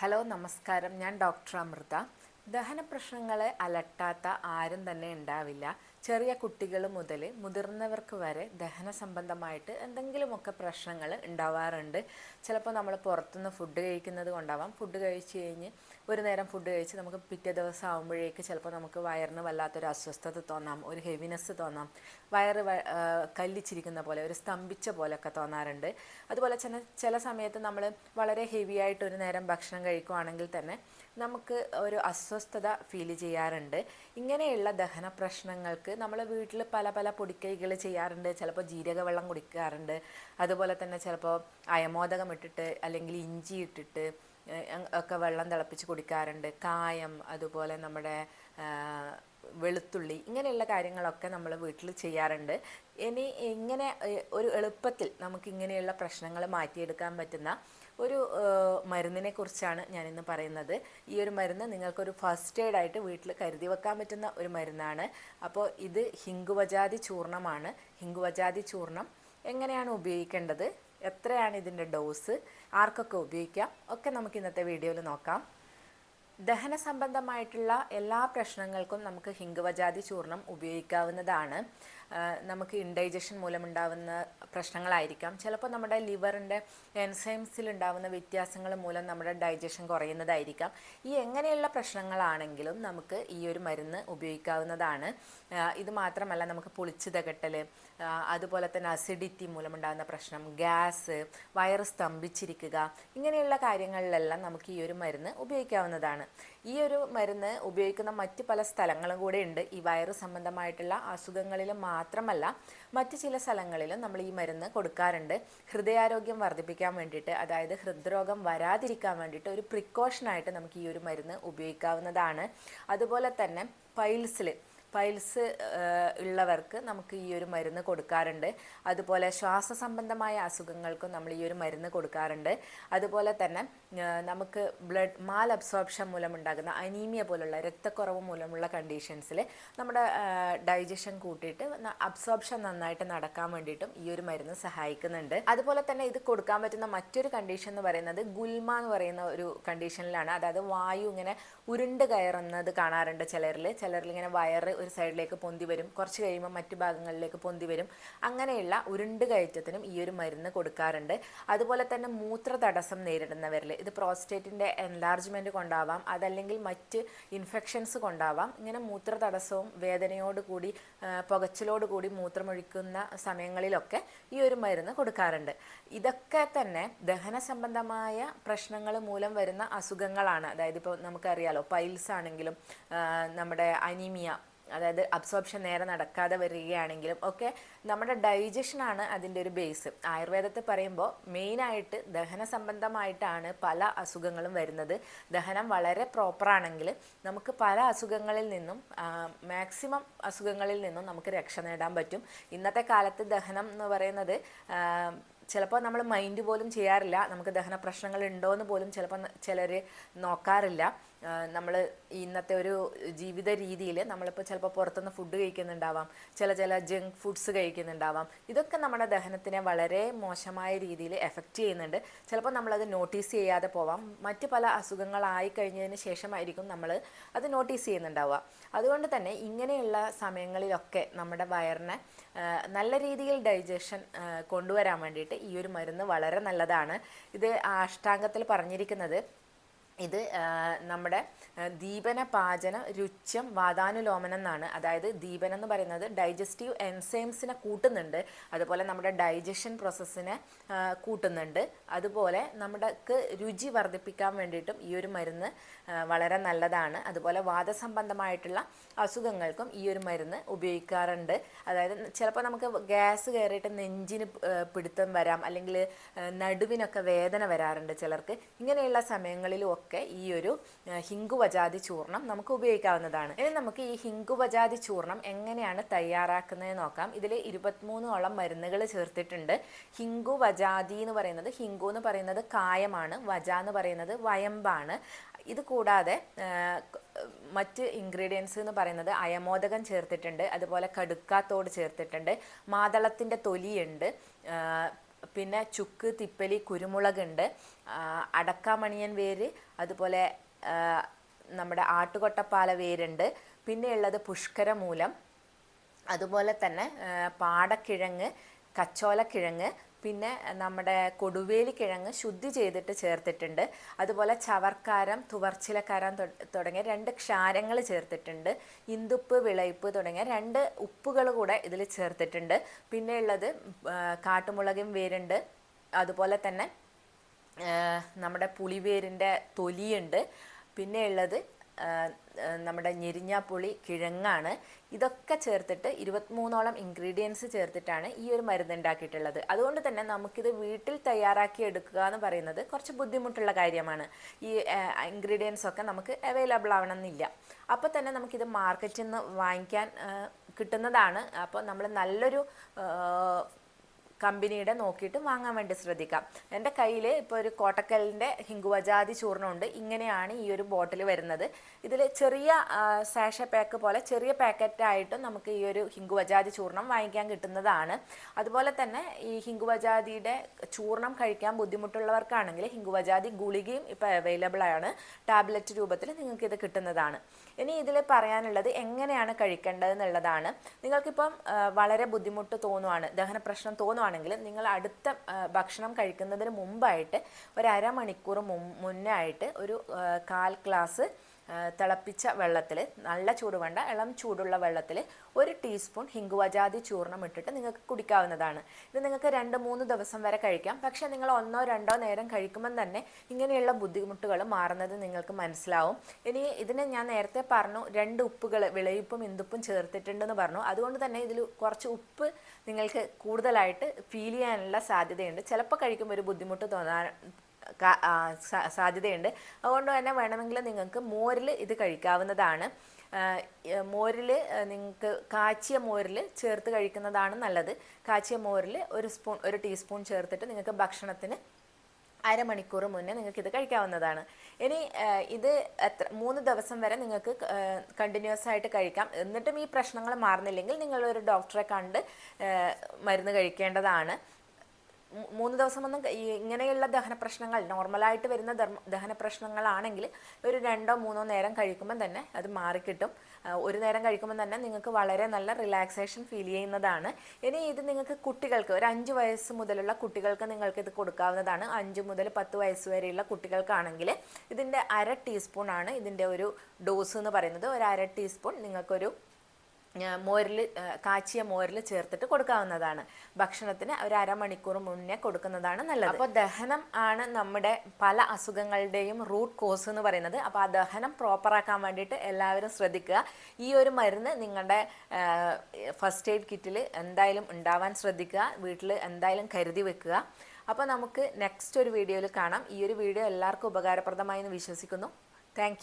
Hello നമസ്കാരം, ഞാൻ doctor Amrita. ദഹന പ്രശ്നങ്ങളെ അലട്ടാത്ത ആരും തന്നെ ഉണ്ടാവില്ല. ചെറിയ കുട്ടികൾ മുതൽ മുതിർന്നവർക്ക് വരെ ദഹന സംബന്ധമായിട്ട് എന്തെങ്കിലുമൊക്കെ പ്രശ്നങ്ങൾ ഉണ്ടാവാറുണ്ട്. ചിലപ്പോൾ നമ്മൾ പുറത്തുനിന്ന് ഫുഡ് കഴിക്കുന്നത് കൊണ്ടാവാം. ഫുഡ് കഴിച്ച് കഴിഞ്ഞ് ഒരു നേരം ഫുഡ് കഴിച്ച് നമുക്ക് പിറ്റേ ദിവസം ആകുമ്പോഴേക്ക് ചിലപ്പോൾ നമുക്ക് വയറിന് വല്ലാത്തൊരു അസ്വസ്ഥത തോന്നാം, ഒരു ഹെവിനെസ് തോന്നാം, വയറ് കല്ലിച്ചിരിക്കുന്ന പോലെ, ഒരു സ്തംഭിച്ച പോലെയൊക്കെ തോന്നാറുണ്ട്. അതുപോലെ ചില സമയത്ത് നമ്മൾ വളരെ ഹെവി ആയിട്ട് ഒരു നേരം ഭക്ഷണം കഴിക്കുകയാണെങ്കിൽ തന്നെ നമുക്ക് ഒരു അസ്വസ്ഥത ഫീൽ ചെയ്യാറുണ്ട്. ഇങ്ങനെയുള്ള ദഹന പ്രശ്നങ്ങൾക്ക് നമ്മൾ വീട്ടിൽ പല പല പൊടിക്കൈകൾ ചെയ്യാറുണ്ട്. ചിലപ്പോൾ ജീരകവെള്ളം കുടിക്കാറുണ്ട്. അതുപോലെ തന്നെ ചിലപ്പോൾ അയമോദകം ഇട്ടിട്ട് അല്ലെങ്കിൽ ഇഞ്ചി ഇട്ടിട്ട് ഒക്കെ വെള്ളം തിളപ്പിച്ച് കുടിക്കാറുണ്ട്. കായം, അതുപോലെ നമ്മുടെ വെളുത്തുള്ളി, ഇങ്ങനെയുള്ള കാര്യങ്ങളൊക്കെ നമ്മൾ വീട്ടിൽ ചെയ്യാറുണ്ട്. ഇനി ഇങ്ങനെ ഒരു എളുപ്പത്തിൽ നമുക്കിങ്ങനെയുള്ള പ്രശ്നങ്ങൾ മാറ്റിയെടുക്കാൻ പറ്റുന്ന ഒരു മരുന്നിനെ കുറിച്ചാണ് ഞാനിന്ന് പറയുന്നത്. ഈ ഒരു മരുന്ന് നിങ്ങൾക്കൊരു ഫസ്റ്റ് എയ്ഡ് ആയിട്ട് വീട്ടിൽ കരുതി വെക്കാൻ പറ്റുന്ന ഒരു മരുന്നാണ്. അപ്പോൾ ഇത് ഹിംഗുവജാതി ചൂർണമാണ്. ഹിംഗുവജാതി ചൂർണം എങ്ങനെയാണ് ഉപയോഗിക്കേണ്ടത്, എത്രയാണ് ഇതിൻ്റെ ഡോസ്, ആർക്കൊക്കെ ഉപയോഗിക്കാം, ഒക്കെ നമുക്ക് ഇന്നത്തെ വീഡിയോയിൽ നോക്കാം. ദഹന സംബന്ധമായിട്ടുള്ള എല്ലാ പ്രശ്നങ്ങൾക്കും നമുക്ക് ഹിംഗുവജാതി ചൂർണം ഉപയോഗിക്കാവുന്നതാണ്. നമുക്ക് ഇൻഡൈജഷൻ മൂലമുണ്ടാകുന്ന പ്രശ്നങ്ങളായിരിക്കാം, ചിലപ്പോൾ നമ്മുടെ ലിവറിൻ്റെ എൻസൈംസിലുണ്ടാകുന്ന വ്യത്യാസങ്ങൾ മൂലം നമ്മുടെ ഡൈജഷൻ കുറയുന്നതായിരിക്കാം. ഈ എങ്ങനെയുള്ള പ്രശ്നങ്ങളാണെങ്കിലും നമുക്ക് ഈ ഒരു മരുന്ന് ഉപയോഗിക്കാവുന്നതാണ്. ഇത് മാത്രമല്ല, നമുക്ക് പൊളിച്ചു തകട്ടൽ, അതുപോലെ തന്നെ അസിഡിറ്റി മൂലമുണ്ടാകുന്ന പ്രശ്നം, ഗ്യാസ്, വയറ് സ്തംഭിച്ചിരിക്കുക, ഇങ്ങനെയുള്ള കാര്യങ്ങളിലെല്ലാം നമുക്ക് ഈ ഒരു മരുന്ന് ഉപയോഗിക്കാവുന്നതാണ്. ഈ ഒരു മരുന്ന് ഉപയോഗിക്കുന്ന മറ്റ് പല സ്ഥലങ്ങളും കൂടെ ഉണ്ട്. ഈ വയറ് സംബന്ധമായിട്ടുള്ള അസുഖങ്ങളിൽ മാത്രമല്ല, മറ്റ് ചില സ്ഥലങ്ങളിലും നമ്മൾ ഈ മരുന്ന് കൊടുക്കാറുണ്ട്. ഹൃദയാരോഗ്യം വർദ്ധിപ്പിക്കാൻ വേണ്ടിയിട്ട്, അതായത് ഹൃദ്രോഗം വരാതിരിക്കാൻ വേണ്ടിയിട്ട് ഒരു പ്രിക്കോഷനായിട്ട് നമുക്ക് ഈ ഒരു മരുന്ന് ഉപയോഗിക്കാവുന്നതാണ്. അതുപോലെ തന്നെ പൈൽസ് ഉള്ളവർക്ക് നമുക്ക് ഈ ഒരു മരുന്ന് കൊടുക്കാറുണ്ട്. അതുപോലെ ശ്വാസ സംബന്ധമായ അസുഖങ്ങൾക്കും നമ്മൾ ഈ ഒരു മരുന്ന് കൊടുക്കാറുണ്ട്. അതുപോലെ തന്നെ നമുക്ക് ബ്ലഡ് മാൽ അബ്സോർപ്ഷൻ മൂലമുണ്ടാകുന്ന അനീമിയ പോലുള്ള രക്തക്കുറവ് മൂലമുള്ള കണ്ടീഷൻസിൽ നമ്മുടെ ഡൈജഷൻ കൂട്ടിയിട്ട് അബ്സോർപ്ഷൻ നന്നായിട്ട് നടക്കാൻ വേണ്ടിയിട്ടും ഈ ഒരു മരുന്ന് സഹായിക്കുന്നുണ്ട്. അതുപോലെ തന്നെ ഇത് കൊടുക്കാൻ പറ്റുന്ന മറ്റൊരു കണ്ടീഷൻ എന്ന് പറയുന്നത് ഗുൽമ എന്ന് പറയുന്ന ഒരു കണ്ടീഷനിലാണ്. അതായത് വായു ഇങ്ങനെ ഉരുണ്ട് കയറുന്നത് കാണാറുണ്ട് ചിലരിൽ ഇങ്ങനെ വയറ് ഒരു സൈഡിലേക്ക് പൊന്തി വരും, കുറച്ച് കഴിയുമ്പോൾ മറ്റു ഭാഗങ്ങളിലേക്ക് പൊന്തി വരും. അങ്ങനെയുള്ള ഉരുണ്ട് കയറ്റത്തിനും ഈ ഒരു മരുന്ന് കൊടുക്കാറുണ്ട്. അതുപോലെ തന്നെ മൂത്ര തടസ്സം നേരിടുന്നവരിൽ, ഇത് പ്രോസ്റ്റേറ്റിൻ്റെ എൻലാർജ്മെൻറ്റ് കൊണ്ടാവാം, അതല്ലെങ്കിൽ മറ്റ് ഇൻഫെക്ഷൻസ് കൊണ്ടാവാം. ഇങ്ങനെ മൂത്ര തടസ്സവും വേദനയോടുകൂടി പുകച്ചിലോടുകൂടി മൂത്രമൊഴിക്കുന്ന സമയങ്ങളിലൊക്കെ ഈ ഒരു മരുന്ന് കൊടുക്കാറുണ്ട്. ഇതൊക്കെ തന്നെ ദഹന സംബന്ധമായ പ്രശ്നങ്ങൾ മൂലം വരുന്ന അസുഖങ്ങളാണ്. അതായത് ഇപ്പോൾ നമുക്കറിയാലോ, പൈൽസ് ആണെങ്കിലും നമ്മുടെ അനീമിയ, അതായത് അബ്സോർപ്ഷൻ നേരെ നടക്കാതെ വരികയാണെങ്കിലും ഒക്കെ നമ്മുടെ ഡൈജഷനാണ് അതിൻ്റെ ഒരു ബേസ്. ആയുർവേദത്തിൽ പറയുമ്പോൾ മെയിനായിട്ട് ദഹന സംബന്ധമായിട്ടാണ് പല അസുഖങ്ങളും വരുന്നത്. ദഹനം വളരെ പ്രോപ്പറാണെങ്കിൽ നമുക്ക് പല അസുഖങ്ങളിൽ നിന്നും മാക്സിമം അസുഖങ്ങളിൽ നിന്നും നമുക്ക് രക്ഷ നേടാൻ പറ്റും. ഇന്നത്തെ കാലത്ത് ദഹനം എന്ന് പറയുന്നത് ചിലപ്പോൾ നമ്മൾ മൈൻഡ് പോലും ചെയ്യാറില്ല. നമുക്ക് ദഹന പ്രശ്നങ്ങൾ ഉണ്ടോ എന്ന് പോലും ചിലപ്പോൾ ചിലർ നോക്കാറില്ല. നമ്മൾ ഇന്നത്തെ ഒരു ജീവിത രീതിയിൽ നമ്മളിപ്പോൾ ചിലപ്പോൾ പുറത്തുനിന്ന് ഫുഡ് കഴിക്കുന്നുണ്ടാവാം, ചില ജങ്ക് ഫുഡ്സ് കഴിക്കുന്നുണ്ടാവാം. ഇതൊക്കെ നമ്മുടെ ദഹനത്തിനെ വളരെ മോശമായ രീതിയിൽ എഫക്റ്റ് ചെയ്യുന്നുണ്ട്. ചിലപ്പോൾ നമ്മളത് നോട്ടീസ് ചെയ്യാതെ പോവാം. മറ്റ് പല അസുഖങ്ങളായി കഴിഞ്ഞതിന് ശേഷമായിരിക്കും നമ്മൾ അത് നോട്ടീസ് ചെയ്യുന്നുണ്ടാവുക. അതുകൊണ്ട് തന്നെ ഇങ്ങനെയുള്ള സമയങ്ങളിലൊക്കെ നമ്മുടെ വയറിനെ നല്ല രീതിയിൽ ഡൈജഷൻ കൊണ്ടുവരാൻ വേണ്ടിയിട്ട് ഈ ഒരു മരുന്ന് വളരെ നല്ലതാണ്. ഇത് അഷ്ടാംഗത്തിൽ പറഞ്ഞിരിക്കുന്നത്, ഇത് നമ്മുടെ ദീപന, പാചന, രുച്യം, വാതാനുലോമനം എന്നാണ്. അതായത് ദീപനം എന്ന് പറയുന്നത് ഡൈജസ്റ്റീവ് എൻസൈംസിനെ കൂട്ടുന്നുണ്ട്, അതുപോലെ നമ്മുടെ ഡൈജഷൻ പ്രോസസ്സിനെ കൂട്ടുന്നുണ്ട്. അതുപോലെ നമുക്ക് രുചി വർദ്ധിപ്പിക്കാൻ വേണ്ടിയിട്ടും ഈ ഒരു മരുന്ന് വളരെ നല്ലതാണ്. അതുപോലെ വാതസംബന്ധമായിട്ടുള്ള അസുഖങ്ങൾക്കും ഈ ഒരു മരുന്ന് ഉപയോഗിക്കാറുണ്ട്. അതായത് ചിലപ്പോൾ നമുക്ക് ഗ്യാസ് കയറിയിട്ട് നെഞ്ചിന് പിടുത്തം വരാം, അല്ലെങ്കിൽ നടുവിനൊക്കെ വേദന വരാറുണ്ട് ചിലർക്ക്. ഇങ്ങനെയുള്ള സമയങ്ങളിലും ഒക്കെ ഈ ഒരു ഹിംഗുവജാതി ചൂർണം നമുക്ക് ഉപയോഗിക്കാവുന്നതാണ്. ഇനി നമുക്ക് ഈ ഹിംഗുവജാതി ചൂർണം എങ്ങനെയാണ് തയ്യാറാക്കുന്നത് നോക്കാം. ഇതിൽ 23ഓളം മരുന്നുകൾ ചേർത്തിട്ടുണ്ട്. ഹിംഗുവജാതി എന്ന് പറയുന്നത്, ഹിംഗു എന്ന് പറയുന്നത് കായമാണ്, വജ എന്ന് പറയുന്നത് വയമ്പാണ്. ഇത് കൂടാതെ മറ്റ് ഇൻഗ്രീഡിയൻസ് എന്ന് പറയുന്നത് അയമോദകം ചേർത്തിട്ടുണ്ട്, അതുപോലെ കടുക്കാത്തോട് ചേർത്തിട്ടുണ്ട്, മാതളത്തിൻ്റെ തൊലിയുണ്ട്, പിന്നെ ചുക്ക്, തിപ്പലി, കുരുമുളകുണ്ട്, അടക്കാമണിയൻ വേര്, അതുപോലെ നമ്മുടെ ആട്ടുകൊട്ടപ്പാല വേരുണ്ട്, പിന്നെ ഉള്ളത് പുഷ്കരമൂലം, അതുപോലെ തന്നെ പാടക്കിഴങ്ങ്, കച്ചോലക്കിഴങ്ങ്, പിന്നെ നമ്മുടെ കൊടുവേലി കിഴങ്ങ് ശുദ്ധി ചെയ്തിട്ട് ചേർത്തിട്ടുണ്ട്. അതുപോലെ ചവർക്കാരം, തുവർച്ചിലക്കാരം തുടങ്ങിയ 2 ക്ഷാരങ്ങൾ ചേർത്തിട്ടുണ്ട്. ഇന്ദുപ്പ്, വിളയിപ്പ് തുടങ്ങിയ 2 ഉപ്പുകൾ കൂടെ ഇതിൽ ചേർത്തിട്ടുണ്ട്. പിന്നെ ഉള്ളത് കാട്ടുമുളകും വേരുണ്ട്, അതുപോലെ തന്നെ നമ്മുടെ പുളിവേരിൻ്റെ തൊലിയുണ്ട്, പിന്നെ ഉള്ളത് നമ്മുടെ ഞെരിഞ്ഞാപ്പുളി കിഴങ്ങാണ്. ഇതൊക്കെ ചേർത്തിട്ട് 23ഓളം ഇൻഗ്രീഡിയൻസ് ചേർത്തിട്ടാണ് ഈ ഒരു മരുന്ന് ഉണ്ടാക്കിയിട്ടുള്ളത്. അതുകൊണ്ട് തന്നെ നമുക്കിത് വീട്ടിൽ തയ്യാറാക്കി എടുക്കുക എന്ന് പറയുന്നത് കുറച്ച് ബുദ്ധിമുട്ടുള്ള കാര്യമാണ്. ഈ ഇൻഗ്രീഡിയൻസ് ഒക്കെ നമുക്ക് അവൈലബിൾ ആവണമെന്നില്ല. അപ്പോൾ തന്നെ നമുക്കിത് മാർക്കറ്റിൽ നിന്ന് വാങ്ങിക്കാൻ കിട്ടുന്നതാണ്. അപ്പോൾ നമ്മൾ നല്ലൊരു കമ്പനിയുടെ നോക്കിയിട്ട് വാങ്ങാൻ വേണ്ടി ശ്രദ്ധിക്കാം. എൻ്റെ കയ്യിൽ ഇപ്പോൾ ഒരു കോട്ടക്കലിൻ്റെ ഹിങ്കുവജാതി ചൂർണ്ണമുണ്ട്. ഇങ്ങനെയാണ് ഈ ഒരു ബോട്ടിൽ വരുന്നത്. ഇതിൽ ചെറിയ സാഷ പാക്ക് പോലെ ചെറിയ പാക്കറ്റായിട്ടും നമുക്ക് ഈ ഒരു ഹിങ്കുവജാതി ചൂർണ്ണം വാങ്ങിക്കാൻ കിട്ടുന്നതാണ്. അതുപോലെ തന്നെ ഈ ഹിങ്കുവജാതിയുടെ ചൂർണ്ണം കഴിക്കാൻ ബുദ്ധിമുട്ടുള്ളവർക്കാണെങ്കിൽ ഹിങ്കുവജാതി ഗുളികയും ഇപ്പോൾ അവൈലബിൾ ആണ്. ടാബ്ലറ്റ് രൂപത്തിൽ നിങ്ങൾക്കിത് കിട്ടുന്നതാണ്. ഇനി ഇതിൽ പറയാനുള്ളത് എങ്ങനെയാണ് കഴിക്കേണ്ടത് എന്നുള്ളതാണ്. നിങ്ങൾക്കിപ്പം വളരെ ബുദ്ധിമുട്ട് തോന്നുവാണ്, ദഹന പ്രശ്നം തോന്നുവാണെങ്കിൽ നിങ്ങൾ അടുത്ത ഭക്ഷണം കഴിക്കുന്നതിന് മുമ്പായിട്ട് ഒരു അരമണിക്കൂർ മുന്നേ ആയിട്ട് ഒരു 1/4 ഗ്ലാസ് തിളപ്പിച്ച വെള്ളത്തിൽ, നല്ല ചൂട് വേണ്ട, ഇളം ചൂടുള്ള വെള്ളത്തിൽ 1 ടീസ്പൂൺ ഹിങ്കുവജാതി ചൂർണ്ണം ഇട്ടിട്ട് നിങ്ങൾക്ക് കുടിക്കാവുന്നതാണ്. ഇത് നിങ്ങൾക്ക് 2-3 ദിവസം വരെ കഴിക്കാം. പക്ഷേ നിങ്ങൾ 1-2 നേരം കഴിക്കുമ്പം തന്നെ ഇങ്ങനെയുള്ള ബുദ്ധിമുട്ടുകൾ മാറുന്നത് നിങ്ങൾക്ക് മനസ്സിലാവും. ഇനി ഇതിന് ഞാൻ നേരത്തെ പറഞ്ഞു 2 ഉപ്പുകൾ, വിളയിപ്പും ഇന്ദുപ്പും ചേർത്തിട്ടുണ്ടെന്ന് പറഞ്ഞു. അതുകൊണ്ട് തന്നെ ഇതിൽ കുറച്ച് ഉപ്പ് നിങ്ങൾക്ക് കൂടുതലായിട്ട് ഫീൽ ചെയ്യാനുള്ള സാധ്യതയുണ്ട്. ചിലപ്പോൾ കഴിക്കുമ്പോൾ ഒരു ബുദ്ധിമുട്ട് തോന്നാൻ സാധ്യതയുണ്ട്. അതുകൊണ്ട് തന്നെ വേണമെങ്കിൽ നിങ്ങൾക്ക് മോരിൽ ഇത് കഴിക്കാവുന്നതാണ്. മോരിൽ നിങ്ങൾക്ക് കാച്ചിയ മോരിൽ ചേർത്ത് കഴിക്കുന്നതാണ് നല്ലത്. കാച്ചിയ മോരിൽ 1 ടീസ്പൂൺ ചേർത്തിട്ട് നിങ്ങൾക്ക് ഭക്ഷണത്തിന് അരമണിക്കൂർ മുന്നേ നിങ്ങൾക്കിത് കഴിക്കാവുന്നതാണ്. ഇനി ഇത് 3 ദിവസം വരെ നിങ്ങൾക്ക് കണ്ടിന്യൂസ് ആയിട്ട് കഴിക്കാം. എന്നിട്ടും ഈ പ്രശ്നങ്ങൾ മാറുന്നില്ലെങ്കിൽ നിങ്ങളൊരു ഡോക്ടറെ കണ്ട് മരുന്ന് കഴിക്കേണ്ടതാണ്. 3 ദിവസമൊന്നും ഇങ്ങനെയുള്ള ദഹന പ്രശ്നങ്ങൾ, നോർമലായിട്ട് വരുന്ന ദഹന പ്രശ്നങ്ങളാണെങ്കിൽ ഒരു 2-3 നേരം കഴിക്കുമ്പോൾ തന്നെ അത് മാറിക്കിട്ടും. 1 നേരം കഴിക്കുമ്പോൾ തന്നെ നിങ്ങൾക്ക് വളരെ നല്ല റിലാക്സേഷൻ ഫീൽ ചെയ്യുന്നതാണ്. ഇനി ഇത് നിങ്ങൾക്ക് കുട്ടികൾക്ക്, ഒരു 5 വയസ്സ് മുതലുള്ള കുട്ടികൾക്ക് നിങ്ങൾക്കിത് കൊടുക്കാവുന്നതാണ്. 5 മുതൽ 10 വയസ്സ് വരെയുള്ള കുട്ടികൾക്കാണെങ്കിൽ ഇതിൻ്റെ 1/2 ടീസ്പൂൺ ആണ് ഇതിൻ്റെ ഒരു ഡോസ് എന്ന് പറയുന്നത്. ഒരു 1/2 ടീസ്പൂൺ നിങ്ങൾക്കൊരു മോരിൽ, കാച്ചിയ മോരിൽ ചേർത്തിട്ട് കൊടുക്കാവുന്നതാണ്. ഭക്ഷണത്തിന് ഒരു അരമണിക്കൂർ മുന്നേ കൊടുക്കുന്നതാണ് നല്ലത്. അപ്പോൾ ദഹനം ആണ് നമ്മുടെ പല അസുഖങ്ങളുടെയും റൂട്ട് കോസ് എന്ന് പറയുന്നത്. അപ്പോൾ ആ ദഹനം പ്രോപ്പറാക്കാൻ വേണ്ടിയിട്ട് എല്ലാവരും ശ്രദ്ധിക്കുക. ഈ ഒരു മരുന്ന് നിങ്ങളുടെ ഫസ്റ്റ് എയ്ഡ് കിറ്റിൽ എന്തായാലും ഉണ്ടാവാൻ ശ്രദ്ധിക്കുക. വീട്ടിൽ എന്തായാലും കരുതി വെക്കുക. അപ്പോൾ നമുക്ക് നെക്സ്റ്റ് ഒരു വീഡിയോയിൽ കാണാം. ഈ ഒരു വീഡിയോ എല്ലാവർക്കും ഉപകാരപ്രദമായി എന്ന് വിശ്വസിക്കുന്നു. താങ്ക്